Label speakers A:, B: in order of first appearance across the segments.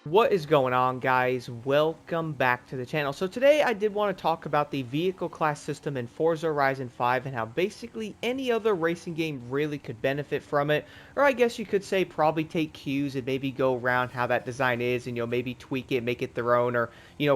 A: What is going on, guys? Welcome back to the channel. So today I did want to talk about the vehicle class system in Forza Horizon 5 and how basically any other racing game really could benefit from it, or I guess you could say probably take cues and maybe go around how that design is and maybe tweak it, make it their own, or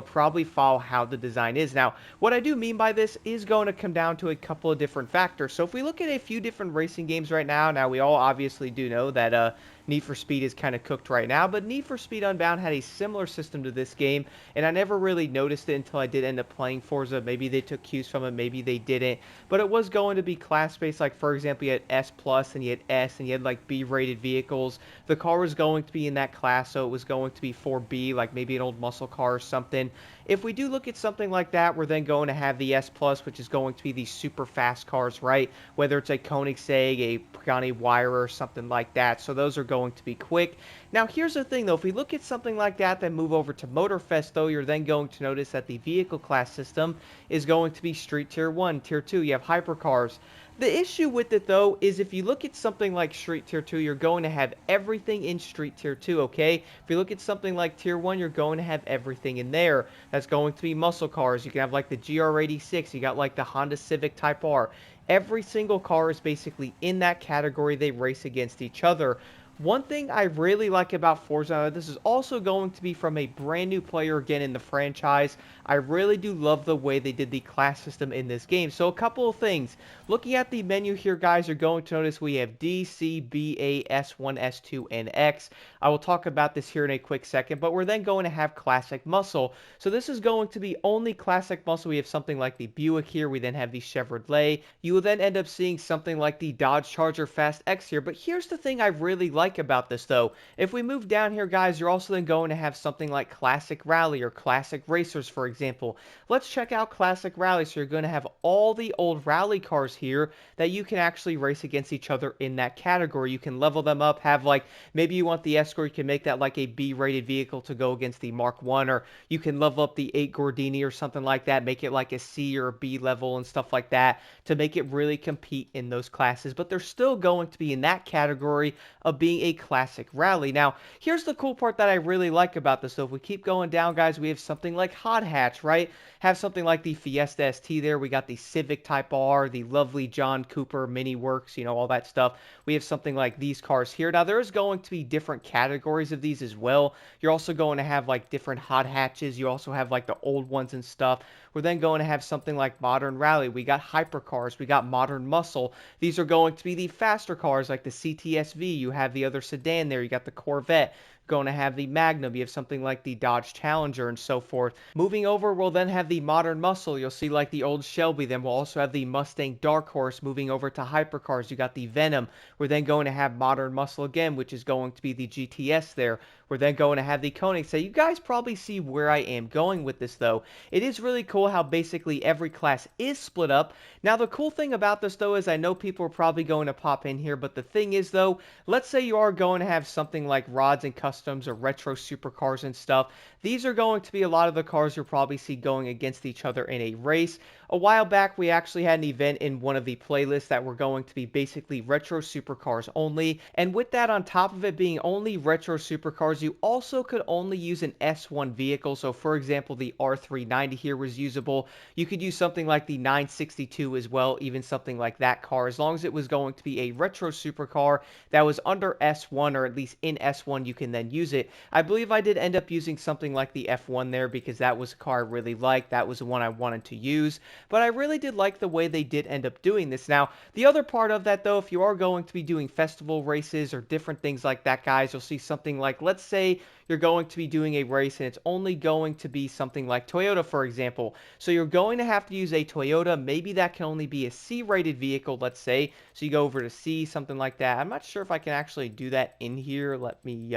A: probably follow how the design is. Now, what I do mean by this is going to come down to a couple of different factors. So if we look at a few different racing games right now, we all obviously do know that Need for Speed is kind of cooked right now, but Need for Speed Unbound had a similar system to this game, and I never really noticed it until I did end up playing Forza. Maybe they took cues from it, maybe they didn't, but it was going to be class-based. Like, for example, you had S+, and you had S, and you had, like, B-rated vehicles. The car was going to be in that class, so it was going to be for B, like maybe an old muscle car or something. If we do look at something like that, we're then going to have the S+, which is going to be these super fast cars, right? Whether it's a Koenigsegg, a Pagani Huayra, or something like that. So those are going to be quick. Now, here's the thing, though. If we look at something like that, then move over to Motorfest, though, you're then going to notice that the vehicle class system is going to be Street Tier 1, Tier 2. You have hypercars. The issue with it, though, is if you look at something like Street Tier 2, you're going to have everything in Street Tier 2, okay? If you look at something like Tier 1, you're going to have everything in there. That's going to be muscle cars. You can have, like, the GR86. You got, like, the Honda Civic Type R. Every single car is basically in that category. They race against each other. One thing I really like about Forza, this is also going to be from a brand new player again in the franchise. I really do love the way they did the class system in this game. So a couple of things. Looking at the menu here, guys, you're going to notice we have D, C, B, A, S1, S2, and X. I will talk about this here in a quick second, but we're then going to have classic muscle. So this is going to be only classic muscle. We have something like the Buick here. We then have the Chevrolet. You will then end up seeing something like the Dodge Charger Fast X here. But here's the thing I really like about this, though. If we move down here, guys, you're also then going to have something like Classic Rally or Classic Racers, for example. Let's check out Classic Rally. So you're going to have all the old rally cars here that you can actually race against each other in that category. You can level them up, have like, maybe you want the Escort, you can make that like a B-rated vehicle to go against the Mark 1, or you can level up the 8 Gordini or something like that, make it like a C or a B level and stuff like that to make it really compete in those classes. But they're still going to be in that category of being a classic rally. Now, here's the cool part that I really like about this. So if we keep going down, guys, we have something like Hot Hatch, right? Have something like the Fiesta ST there. We got the Civic Type R, the lovely John Cooper Mini Works, all that stuff. We have something like these cars here. Now, there's going to be different categories of these as well. You're also going to have like different hot hatches. You also have like the old ones and stuff. We're then going to have something like Modern Rally. We got hypercars. We got Modern Muscle. These are going to be the faster cars like the CTSV. You have the other sedan there. You got the Corvette. Going to have the Magnum. You have something like the Dodge Challenger and so forth. Moving over, we'll then have the Modern Muscle. You'll see like the old Shelby. Then we'll also have the Mustang Dark Horse. Moving over to hypercars, you got the Venom. We're then going to have Modern Muscle again, which is going to be the GTS there. We're then going to have the Koenigsegg. You guys probably see where I am going with this, though. It is really cool how basically every class is split up. Now, the cool thing about this, though, is I know people are probably going to pop in here, but the thing is, though, let's say you are going to have something like Rods and Customs or Retro Supercars and stuff. These are going to be a lot of the cars you'll probably see going against each other in a race. A while back, we actually had an event in one of the playlists that were going to be basically Retro Supercars only, and with that, on top of it being only Retro Supercars, you also could only use an S1 vehicle. So, for example, the R390 here was usable. You could use something like the 962 as well, even something like that car, as long as it was going to be a Retro Supercar that was under S1, or at least in S1, you can then use it. I believe I did end up using something like the F1 there because that was a car I really liked. That was the one I wanted to use. But I really did like the way they did end up doing this. Now, the other part of that, though, if you are going to be doing festival races or different things like that, guys, you'll see something like, let's say you're going to be doing a race and it's only going to be something like Toyota, for example. So you're going to have to use a Toyota. Maybe that can only be a C-rated vehicle, let's say. So you go over to C, something like that. I'm not sure if I can actually do that in here. Let me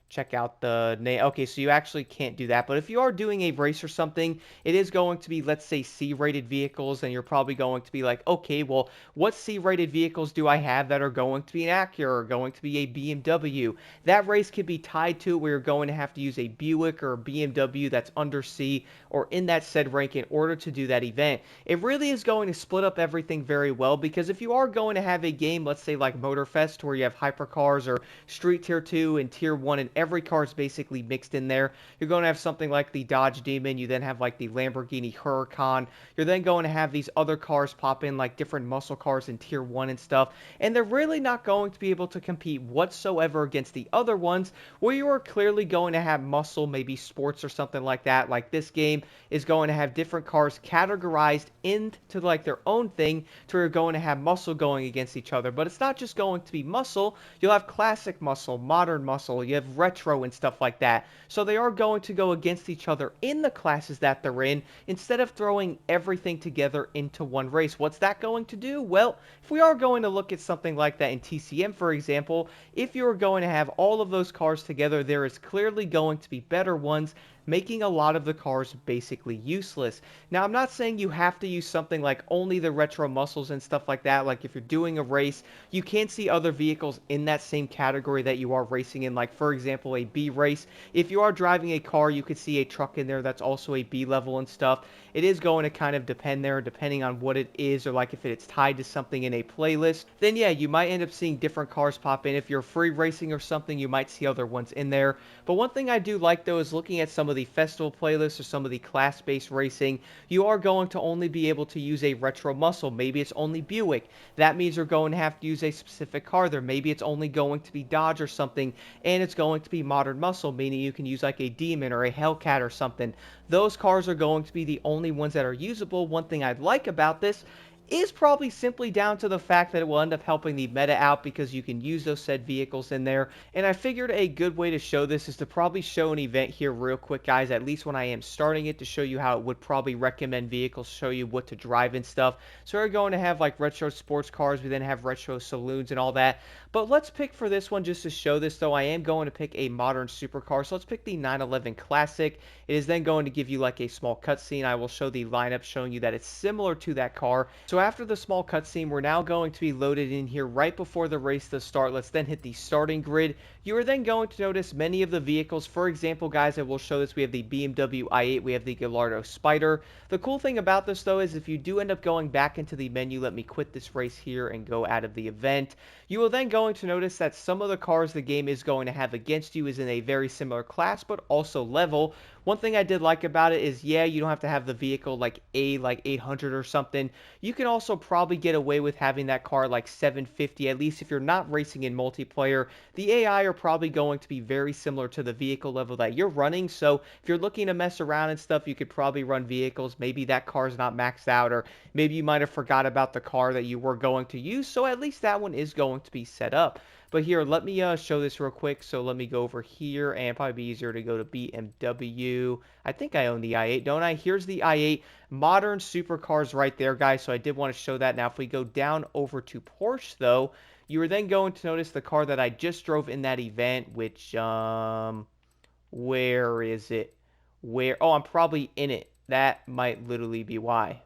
A: check out the name. Okay, so you actually can't do that. But if you are doing a race or something, it is going to be, let's say, C-rated vehicles, and you're probably going to be like, okay, well, what C-rated vehicles do I have that are going to be an Acura or going to be a BMW? That race could be tied to where you're going to have to use a Buick or a BMW that's under C or in that said rank in order to do that event. It really is going to split up everything very well, because if you are going to have a game, let's say like Motorfest, where you have hypercars or Street Tier 2 and Tier 1 and every car is basically mixed in there. You're going to have something like the Dodge Demon, you then have like the Lamborghini Huracan, you're then going to have these other cars pop in like different muscle cars in tier 1 and stuff, and they're really not going to be able to compete whatsoever against the other ones where you are clearly going to have muscle, maybe sports or something like that. Like this game is going to have different cars categorized into like their own thing to where you're going to have muscle going against each other. But it's not just going to be muscle, you'll have classic muscle, modern muscle, you have retro and stuff like that. So they are going to go against each other in the classes that they're in instead of throwing everything together into one race. What's that going to do? Well, if we are going to look at something like that in TCM, for example, if you're going to have all of those cars together, there is clearly going to be better ones, making a lot of the cars basically useless. Now, I'm not saying you have to use something like only the retro muscles and stuff like that. Like if you're doing a race, you can see other vehicles in that same category that you are racing in. Like for example, a B race. If you are driving a car, you could see a truck in there that's also a B level and stuff. It is going to kind of depend there, depending on what it is, or like if it's tied to something in a playlist, then yeah, you might end up seeing different cars pop in. If you're free racing or something, you might see other ones in there. But one thing I do like though is looking at some of the festival playlists or some of the class-based racing, you are going to only be able to use a retro muscle. Maybe it's only Buick. That means you're going to have to use a specific car there. Maybe it's only going to be Dodge or something, and it's going to be modern muscle, meaning you can use like a Demon or a Hellcat or something. Those cars are going to be the only ones that are usable. One thing I'd like about this is probably simply down to the fact that it will end up helping the meta out because you can use those said vehicles in there. And I figured a good way to show this is to probably show an event here real quick, guys, at least when I am starting it, to show you how it would probably recommend vehicles, show you what to drive and stuff. So we're going to have like retro sports cars, we then have retro saloons and all that. But let's pick for this one, just to show this though, I am going to pick a modern supercar. So let's pick the 911 Classic. It is then going to give you like a small cutscene. I will show the lineup showing you that it's similar to that car. So after the small cutscene, we're now going to be loaded in here right before the race to start. Let's then hit the starting grid. You are then going to notice many of the vehicles. For example, guys, I will show this. We have the BMW i8, we have the Gallardo Spider. The cool thing about this though is if you do end up going back into the menu, let me quit this race here and go out of the event. You will then going to notice that some of the cars the game is going to have against you is in a very similar class, but also level. One thing I did like about it is, yeah, you don't have to have the vehicle like 800 or something. You can also probably get away with having that car like 750, at least if you're not racing in multiplayer. The AI are probably going to be very similar to the vehicle level that you're running, so if you're looking to mess around and stuff, you could probably run vehicles. Maybe that car's not maxed out, or maybe you might have forgot about the car that you were going to use, so at least that one is going to be set up. But here, let me show this real quick. So let me go over here, and probably be easier to go to BMW. I think I own the i8, don't I? Here's the i8. Modern supercars right there, guys. So I did want to show that. Now, if we go down over to Porsche, though, you are then going to notice the car that I just drove in that event, which, where is it? Where? Oh, I'm probably in it. That might literally be why.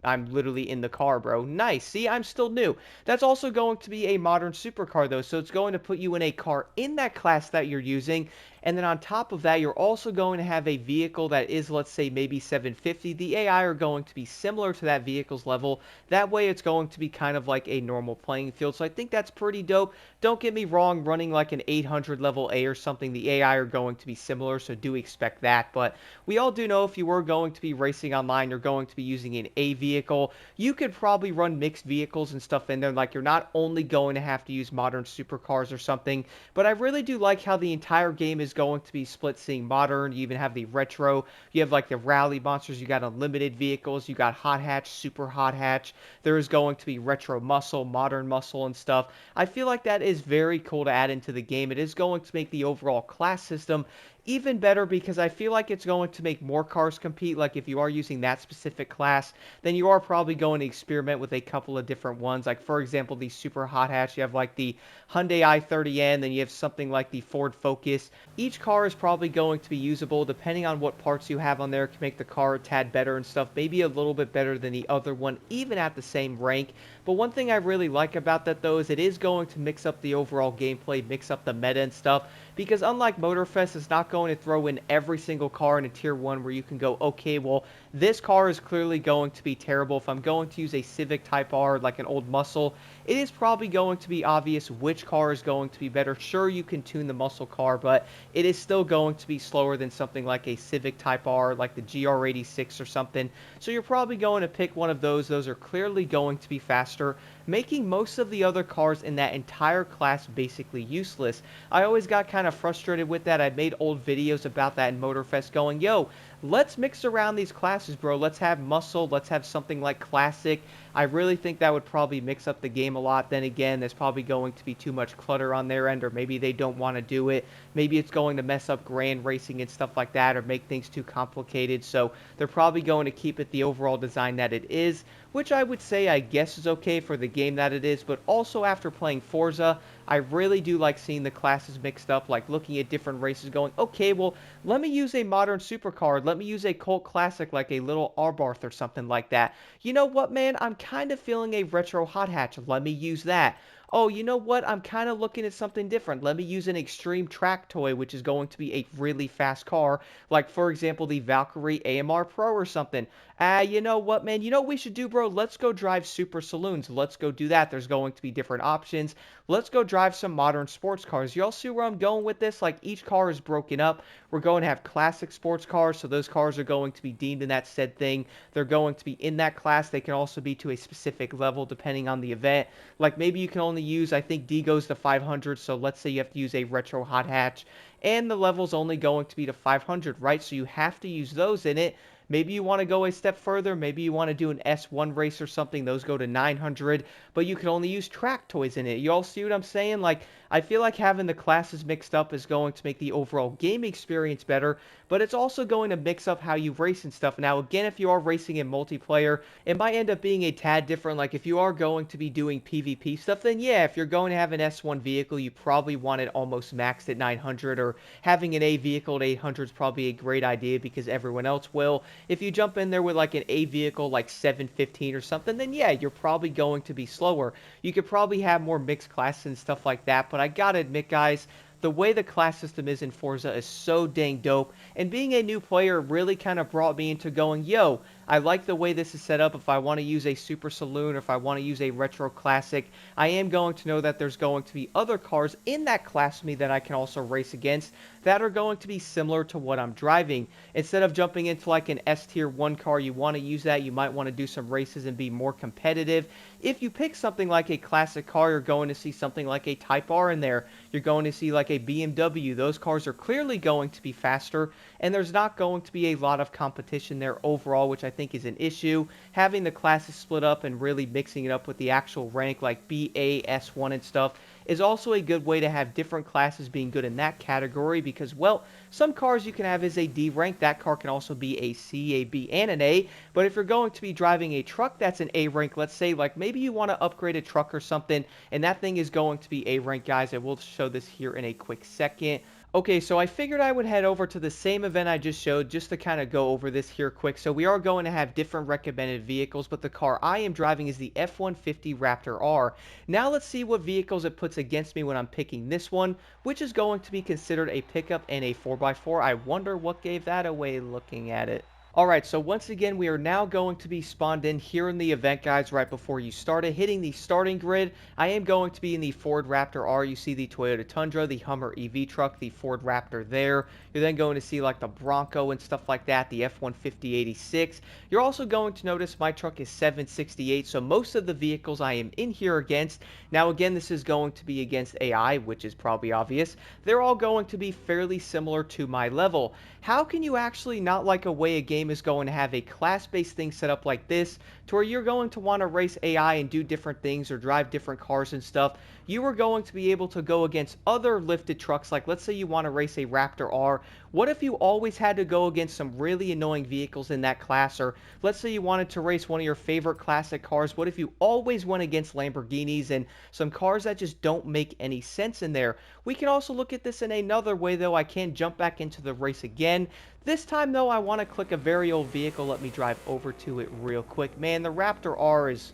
A: I'm literally in the car, bro. Nice. See, I'm still new. That's also going to be a modern supercar, though, so it's going to put you in a car in that class that you're using. And then on top of that, you're also going to have a vehicle that is, let's say, maybe 750. The AI are going to be similar to that vehicle's level. That way, it's going to be kind of like a normal playing field. So I think that's pretty dope. Don't get me wrong, running like an 800 level A or something, the AI are going to be similar, so do expect that. But we all do know if you were going to be racing online, you're going to be using an A vehicle. You could probably run mixed vehicles and stuff in there. Like, you're not only going to have to use modern supercars or something, but I really do like how the entire game is going to be split, seeing modern. You even have the retro. You have like the rally monsters. You got unlimited vehicles. You got hot hatch, super hot hatch. There is going to be retro muscle, modern muscle and stuff. I feel like that is very cool to add into the game. It is going to make the overall class system even better because I feel like it's going to make more cars compete. Like if you are using that specific class, then you are probably going to experiment with a couple of different ones. Like for example, the super hot hatch, you have like the Hyundai i30N, then you have something like the Ford Focus. Each car is probably going to be usable depending on what parts you have on there. Can make the car a tad better and stuff, maybe a little bit better than the other one, even at the same rank. But one thing I really like about that though is it is going to mix up the overall gameplay, mix up the meta and stuff, because unlike Motorfest, it's not going to throw in every single car in a tier 1 where you can go, okay, well, This car is clearly going to be terrible. If I'm going to use a Civic Type R, like an old muscle, it is probably going to be obvious which car is going to be better. Sure, you can tune the muscle car, but it is still going to be slower than something like a Civic Type R, like the GR86 or something. So you're probably going to pick one of those. Those are clearly going to be faster, making most of the other cars in that entire class basically useless. I always got kind of frustrated with that. I made old videos about that in Motorfest going, yo, let's mix around these classes, bro. Let's have muscle. Let's have something like classic. I really think that would probably mix up the game a lot. Then again, there's probably going to be too much clutter on their end, or maybe they don't want to do it. Maybe it's going to mess up grand racing and stuff like that, or make things too complicated. So they're probably going to keep it the overall design that it is, which I would say I guess is okay for the game that it is. But also after playing Forza, I really do like seeing the classes mixed up, like looking at different races going, okay, well, let me use a modern supercar. Let me use a cult classic like a little Arbarth or something like that. You know what, man? I'm kind of feeling a retro hot hatch. Let me use that. Oh, you know what? I'm kind of looking at something different. Let me use an extreme track toy, which is going to be a really fast car, like, for example, the Valkyrie AMR Pro or something. You know what, man? You know what we should do, bro? Let's go drive Super Saloons. Let's go do that. There's going to be different options. Let's go drive some modern sports cars. Y'all see where I'm going with this? Like, each car is broken up. We're going to have classic sports cars, so those cars are going to be deemed in that said thing. They're going to be in that class. They can also be to a specific level depending on the event. Like, maybe you can only use, I think D goes to 500, so let's say you have to use a retro hot hatch, and the level's only going to be to 500, right? So you have to use those in it. Maybe you want to go a step further. Maybe you want to do an S1 race or something. Those go to 900, but you can only use track toys in it. You all see what I'm saying? Like, I feel like having the classes mixed up is going to make the overall game experience better, but it's also going to mix up how you race and stuff. Now, again, if you are racing in multiplayer, it might end up being a tad different. Like, if you are going to be doing PvP stuff, then yeah, if you're going to have an S1 vehicle, you probably want it almost maxed at 900, or having an A vehicle at 800 is probably a great idea because everyone else will. If you jump in there with like an A vehicle like 715 or something, then yeah, you're probably going to be slower. You could probably have more mixed classes and stuff like that, but I gotta admit, guys, the way the class system is in Forza is so dang dope, and being a new player really kind of brought me into going, yo, I like the way this is set up. If I want to use a Super Saloon, or if I want to use a Retro Classic, I am going to know that there's going to be other cars in that class with me that I can also race against that are going to be similar to what I'm driving. Instead of jumping into like an S tier 1 car, you want to use that. You might want to do some races and be more competitive. If you pick something like a classic car, you're going to see something like a Type R in there. You're going to see like a BMW. Those cars are clearly going to be faster, and there's not going to be a lot of competition there overall, which I think is an issue. Having the classes split up and really mixing it up with the actual rank like B, A, S1 and stuff is also a good way to have different classes being good in that category because, well, some cars you can have as a D rank. That car can also be a C, a B, and an A. But if you're going to be driving a truck that's an A rank, let's say, like maybe you want to upgrade a truck or something, and that thing is going to be A rank, guys. I will show this here in a quick second. Okay, so I figured I would head over to the same event I just showed just to kind of go over this here quick. So we are going to have different recommended vehicles, but the car I am driving is the F-150 Raptor R. Now let's see what vehicles it puts against me when I'm picking this one, which is going to be considered a pickup and a 4x4. I wonder what gave that away looking at it. Alright, so once again, we are now going to be spawned in here in the event, guys, right before you started. Hitting the starting grid, I am going to be in the Ford Raptor R. You see the Toyota Tundra, the Hummer EV truck, the Ford Raptor there. You're then going to see, like, the Bronco and stuff like that, the F-150-86. You're also going to notice my truck is 768, so most of the vehicles I am in here against, now, again, this is going to be against AI, which is probably obvious. They're all going to be fairly similar to my level. How can you actually not like a way a game is going to have a class-based thing set up like this to where you're going to want to race AI and do different things or drive different cars and stuff? You are going to be able to go against other lifted trucks, like let's say you want to race a Raptor R. What if you always had to go against some really annoying vehicles in that class? Or let's say you wanted to race one of your favorite classic cars. What if you always went against Lamborghinis and some cars that just don't make any sense in there? We can also look at this in another way, though. I can jump back into the race again. This time, though, I want to click a very old vehicle. Let me drive over to it real quick. Man, the Raptor R is...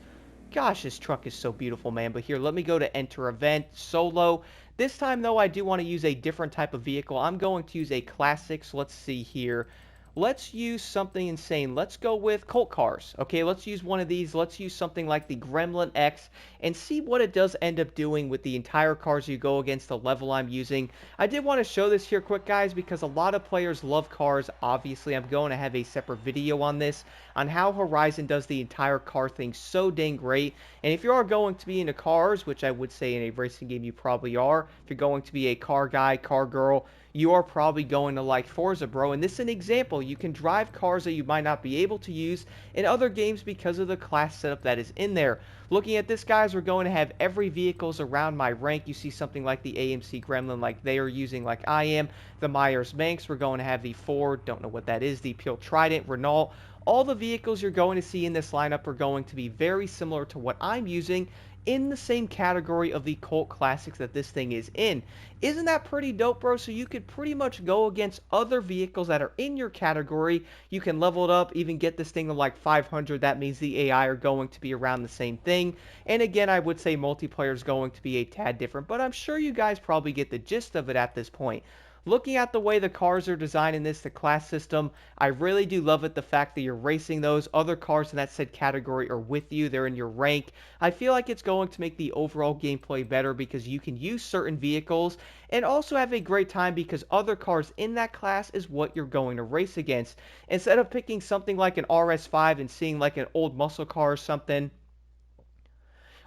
A: Gosh, this truck is so beautiful, man. But here, let me go to enter event, solo. This time, though, I do want to use a different type of vehicle. I'm going to use a classic, so let's see here. let's use something insane. Let's go with cult cars. Okay, let's use one of these. Let's use something like the Gremlin X and see what it does end up doing with the entire cars you go against the level I'm using. I did want to show this here quick, guys, because a lot of players love cars. Obviously, I'm going to have a separate video on this, on how Horizon does the entire car thing so dang great. And if you are going to be into cars, which I would say in a racing game you probably are, if you're going to be a car guy, car girl, you are probably going to like Forza, bro. And this is an example. You can drive cars that you might not be able to use in other games because of the class setup that is in there. Looking at this, guys, we're going to have every vehicles around my rank. You see something like the AMC Gremlin like they are using, like I am. The Myers Manx, we're going to have the Ford, don't know what that is, the Peel Trident, Renault. All the vehicles you're going to see in this lineup are going to be very similar to what I'm using, in the same category of the cult classics that this thing is in. Isn't that pretty dope, bro? So you could pretty much go against other vehicles that are in your category. You can level it up, even get this thing to like 500. That means the AI are going to be around the same thing. And again, I would say multiplayer is going to be a tad different, but I'm sure you guys probably get the gist of it at this point. Looking at the way the cars are designed in this, the class system, I really do love it. The fact that you're racing those other cars in that said category are with you. They're in your rank. I feel like it's going to make the overall gameplay better because you can use certain vehicles and also have a great time because other cars in that class is what you're going to race against. Instead of picking something like an RS5 and seeing like an old muscle car or something,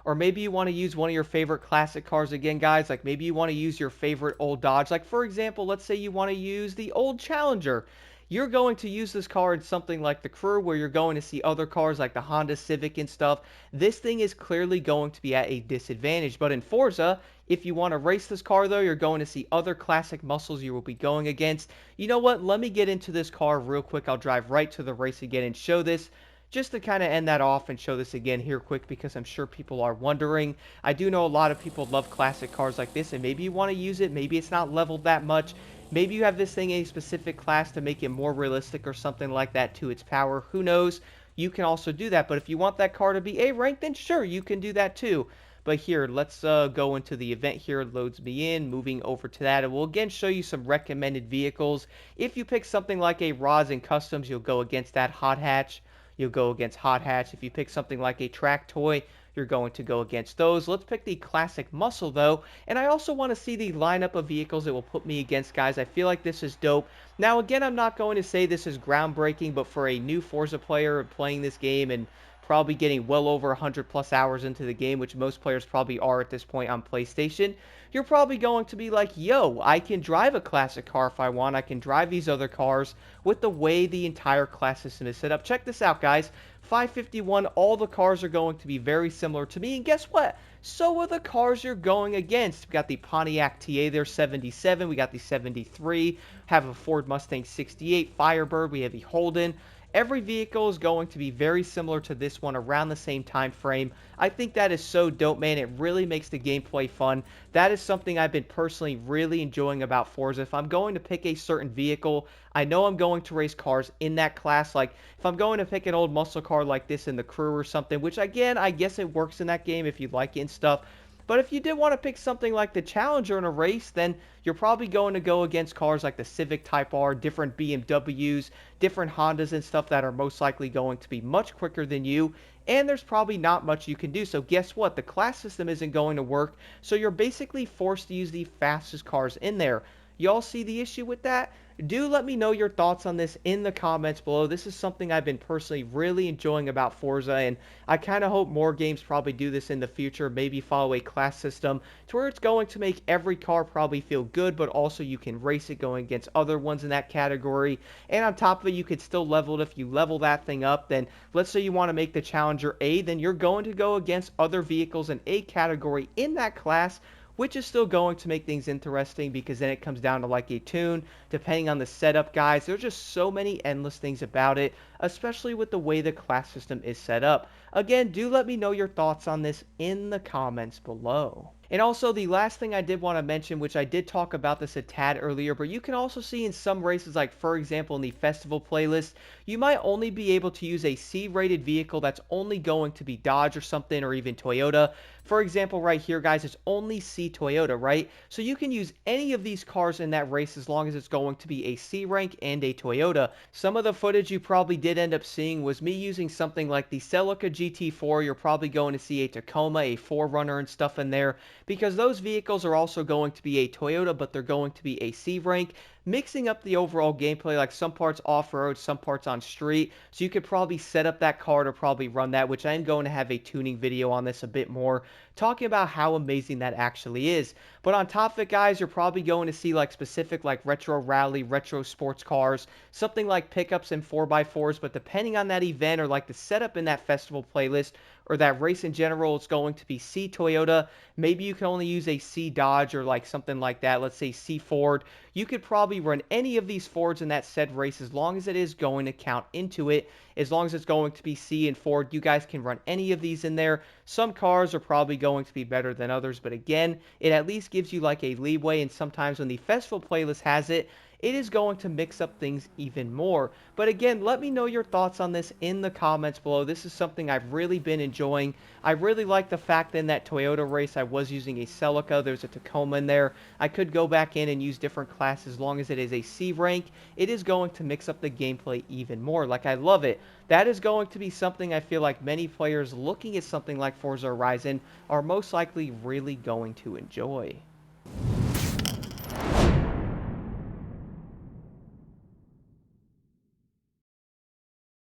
A: or maybe you want to use one of your favorite classic cars again, guys. Like maybe you want to use your favorite old Dodge. Like for example, let's say you want to use the old Challenger. You're going to use this car in something like the Crew where you're going to see other cars like the Honda Civic and stuff. This thing is clearly going to be at a disadvantage. But in Forza, if you want to race this car though, you're going to see other classic muscles you will be going against. You know what? Let me get into this car real quick. I'll drive right to the race again and show this, just to kind of end that off and show this again here quick because I'm sure people are wondering. I do know a lot of people love classic cars like this, and maybe you want to use it. Maybe it's not leveled that much. Maybe you have this thing in a specific class to make it more realistic or something like that to its power. Who knows? You can also do that. But if you want that car to be A rank, then sure, you can do that too. But here, let's go into the event here. It loads me in. Moving over to that, it will again show you some recommended vehicles. If you pick something like a Rods and Customs, you'll go against that Hot Hatch. You'll go against Hot Hatch. If you pick something like a Track Toy, you're going to go against those. Let's pick the Classic Muscle, though. And I also want to see the lineup of vehicles it will put me against, guys. I feel like this is dope. Now, again, I'm not going to say this is groundbreaking, but for a new Forza player playing this game and probably getting well over 100 plus hours into the game, which most players probably are at this point on PlayStation, you're probably going to be like, yo, I can drive a classic car if I want. I can drive these other cars with the way the entire class system is set up. Check this out, guys. 551, all the cars are going to be very similar to me. And guess what? So are the cars you're going against. We got the Pontiac TA there, 77. We got the 73. Have a Ford Mustang 68. Firebird. We have the Holden. Every vehicle is going to be very similar to this one around the same time frame. I think that is so dope, man. It really makes the gameplay fun. That is something I've been personally really enjoying about Forza. If I'm going to pick a certain vehicle, I know I'm going to race cars in that class. Like, if I'm going to pick an old muscle car like this in the Crew or something, which again, I guess it works in that game if you like it and stuff. But if you did want to pick something like the Challenger in a race, then you're probably going to go against cars like the Civic Type R, different BMWs, different Hondas and stuff that are most likely going to be much quicker than you. And there's probably not much you can do. So guess what? The class system isn't going to work. So you're basically forced to use the fastest cars in there. Y'all see the issue with that? Do let me know your thoughts on this in the comments below. This is something I've been personally really enjoying about Forza, and I kind of hope more games probably do this in the future, maybe follow a class system to where it's going to make every car probably feel good, but also you can race it going against other ones in that category. And on top of it, you could still level it. If you level that thing up, then let's say you want to make the Challenger A, then you're going to go against other vehicles in a category in that class, which is still going to make things interesting because then it comes down to like a tune, depending on the setup, guys. There's just so many endless things about it, especially with the way the class system is set up. Again, do let me know your thoughts on this in the comments below. And also, the last thing I did want to mention, which I did talk about this a tad earlier, but you can also see in some races, like for example in the festival playlist, you might only be able to use a C-rated vehicle that's only going to be Dodge or something, or even Toyota. For example, right here, guys, it's only C Toyota, right? So you can use any of these cars in that race as long as it's going to be a C rank and a Toyota. Some of the footage you probably did end up seeing was me using something like the Celica GT4. You're probably going to see a Tacoma, a 4Runner, and stuff in there, because those vehicles are also going to be a Toyota, but they're going to be a C rank, mixing up the overall gameplay, like some parts off-road, some parts on street. So you could probably set up that car to probably run that, which I am going to have a tuning video on this a bit more, talking about how amazing that actually is. But on top of it, guys, you're probably going to see like specific like retro rally, retro sports cars, something like pickups and 4x4s, but depending on that event or like the setup in that festival playlist, or that race in general, it's going to be C Toyota. Maybe you can only use a C Dodge or like something like that. Let's say C Ford. You could probably run any of these Fords in that said race as long as it is going to count into it. As long as it's going to be C and Ford, you guys can run any of these in there. Some cars are probably going to be better than others, but again, it at least gives you like a leeway, and sometimes when the festival playlist has it, it is going to mix up things even more. But again, let me know your thoughts on this in the comments below. This is something I've really been enjoying. I really like the fact that in that Toyota race I was using a Celica. There's a Tacoma in there. I could go back in and use different classes as long as it is a C rank. It is going to mix up the gameplay even more. Like, I love it. That is going to be something I feel like many players looking at something like Forza Horizon are most likely really going to enjoy.